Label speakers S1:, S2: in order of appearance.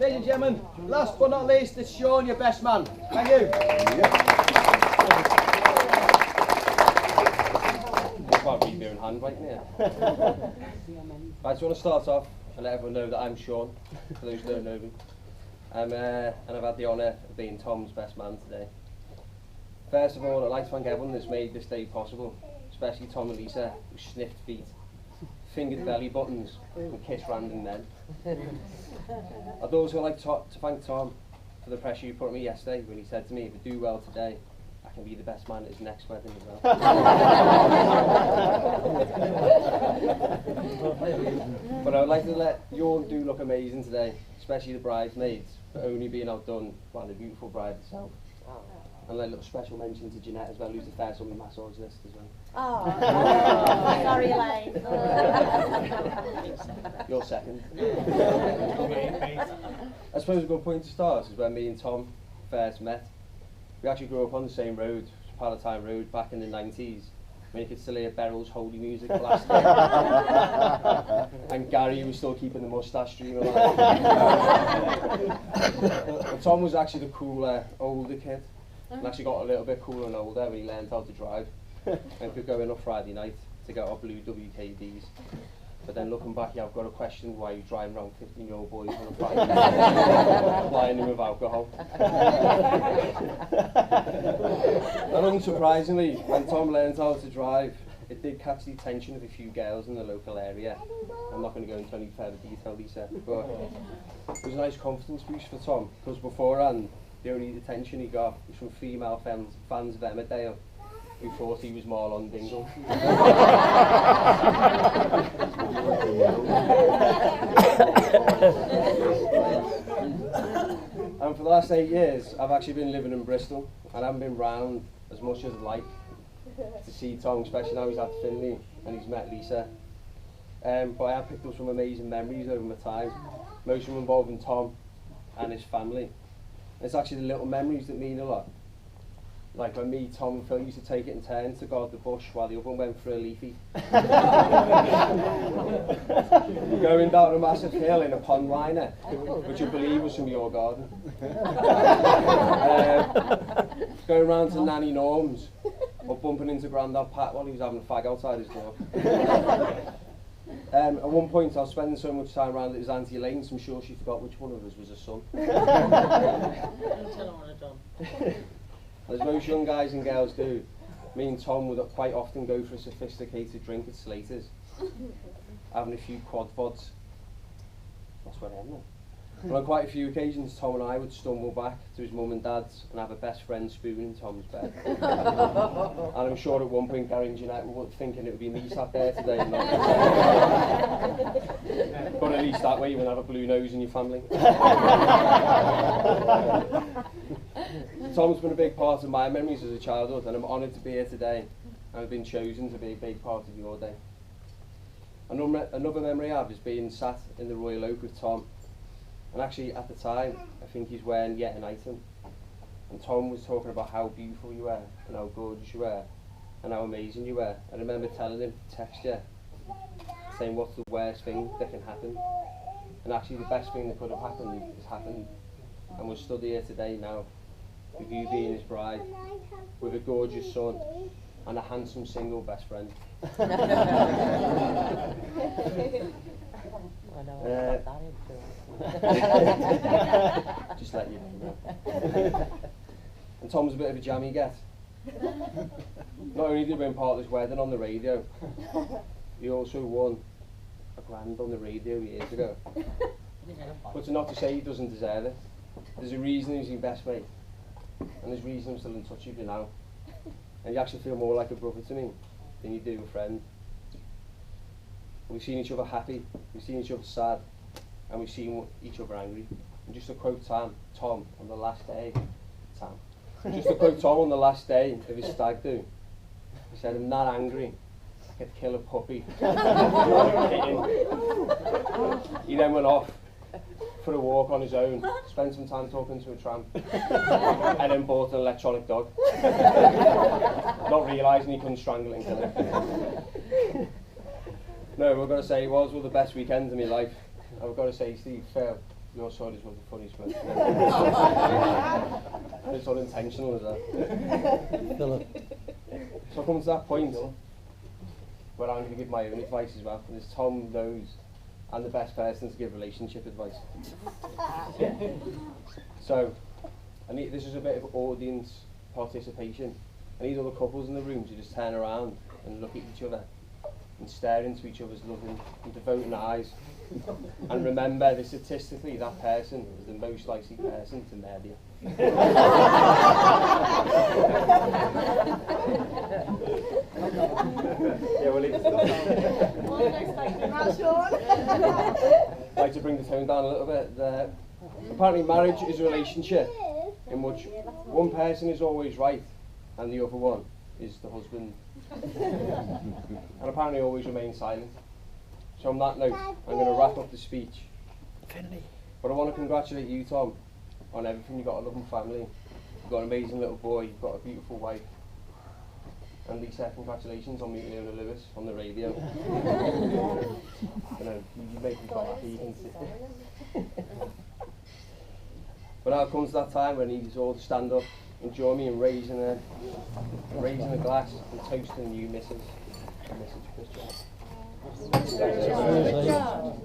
S1: Ladies and gentlemen, last but not least, it's Sean, your best man. Thank you.
S2: About read your own handwriting here. I just want to start off and let everyone know that I'm Sean, for those who don't know me. And I've had the honour of being Tom's best man today. First of all, I'd like to thank everyone that's made this day possible, especially Tom and Lisa, who sniffed feet, fingered belly buttons, and kissed random men. I'd also like to thank Tom for the pressure you put on me yesterday when he said to me, if I do well today, I can be the best man at his next wedding as well. But I would like to let you all do look amazing today, especially the bridesmaids, for only being outdone by the beautiful bride herself. And a little special mention to Jeanette as well, who's the first on the massage list as well.
S3: Oh, sorry, Elaine.
S2: You're second. I suppose a good point to start is when me and Tom first met. We actually grew up on the same road, Palatine Road, back in the 90s, when you could still hear Beryl's holy music blasting. And Gary was still keeping the moustache stream alive. But Tom was actually the cooler, older kid. And actually got a little bit cooler and older when he learned how to drive. And could go in on Friday night to get our blue WKDs. But then looking back, yeah, I've got to question why you're driving around 15-year-old boys on a Friday night, plying them with alcohol. And unsurprisingly, when Tom learned how to drive, it did catch the attention of a few girls in the local area. I'm not going to go into any further detail, Lisa, but it was a nice confidence boost for Tom, because beforehand, the only attention he got was from female fans of Emmerdale, who thought he was Marlon Dingle. And for the last 8 years, I've actually been living in Bristol, and I haven't been round as much as I'd like to see Tom, especially now he's at Finley and he's met Lisa. But I have picked up some amazing memories over my time, most of them involving Tom and his family. And it's actually the little memories that mean a lot. Like when me, Tom and Phil used to take it in turns to guard the bush while the other one went for a leafy. Going down a massive hill in a pond liner, which you believe was from your garden. Going round to Nanny Norm's, or bumping into Grandad Pat while he was having a fag outside his door. At one point I was spending so much time around at his Auntie Elaine's, I'm sure she forgot which one of us was her son. As most young guys and girls do, me and Tom would quite often go for a sophisticated drink at Slater's, having a few quad vods. That's where I am now. And on quite a few occasions, Tom and I would stumble back to his mum and dad's and have a best friend spoon in Tom's bed. And I'm sure at one point Gary and Jeanette were thinking it would be me sat there today and not but at least that way you won't have a blue nose in your family. Tom's been a big part of my memories as a childhood, and I'm honoured to be here today, and I've been chosen to be a big part of your day. Another memory I have is being sat in the Royal Oak with Tom, and actually at the time I think he's wearing yet an item, and Tom was talking about how beautiful you were and how gorgeous you were and how amazing you were. I remember telling him to text you, saying what's the worst thing that can happen, and actually the best thing that could have happened has happened, and we're stood here today now with you being his bride, with a gorgeous son and a handsome single best friend. Just let you know. And Tom's a bit of a jammy get. Not only did he win part of his wedding on the radio, he also won a grand on the radio years ago. But not to say he doesn't deserve it. There's a reason he's your best mate, and there's a reason I'm still in touch with you now. And you actually feel more like a brother to me than you do a friend. We've seen each other happy, we've seen each other sad, and we've seen each other angry. And just to quote Tom on the last day, just to quote Tom on the last day of his stag do, he said, "I'm not angry, I could kill a puppy." He then went off for a walk on his own, spent some time talking to a tramp, and then bought an electronic dog, not realising he couldn't strangle it and kill it. No, we've got to say it was one of the best weekends of my life. I've got to say, Steve, Phil, Your side is one of the funniest ones. It's unintentional, is that? So I come to that point where I'm going to give my own advice as well. And as Tom knows, I'm the best person to give relationship advice. So, this is a bit of audience participation. I need all the couples in the room to just turn around and look at each other and stare into each other's loving and devoting eyes. And remember that statistically that person is the most likely person to murder you. Yeah, well, it's I'd like to bring the tone down a little bit. Apparently marriage is a relationship in which one person is always right and the other one is the husband. And apparently always remain silent. So on that note, I'm going to wrap up the speech. But I want to congratulate you, Tom, on everything. You've got a loving family, you've got an amazing little boy, you've got a beautiful wife. And Lisa, congratulations on meeting Leona Lewis on the radio. You know, you make me quite happy, you can see. But now comes that time when I need you all to stand up and join me in raising a glass and toasting you, Mrs. and Mrs. Pritchard.
S3: Good job.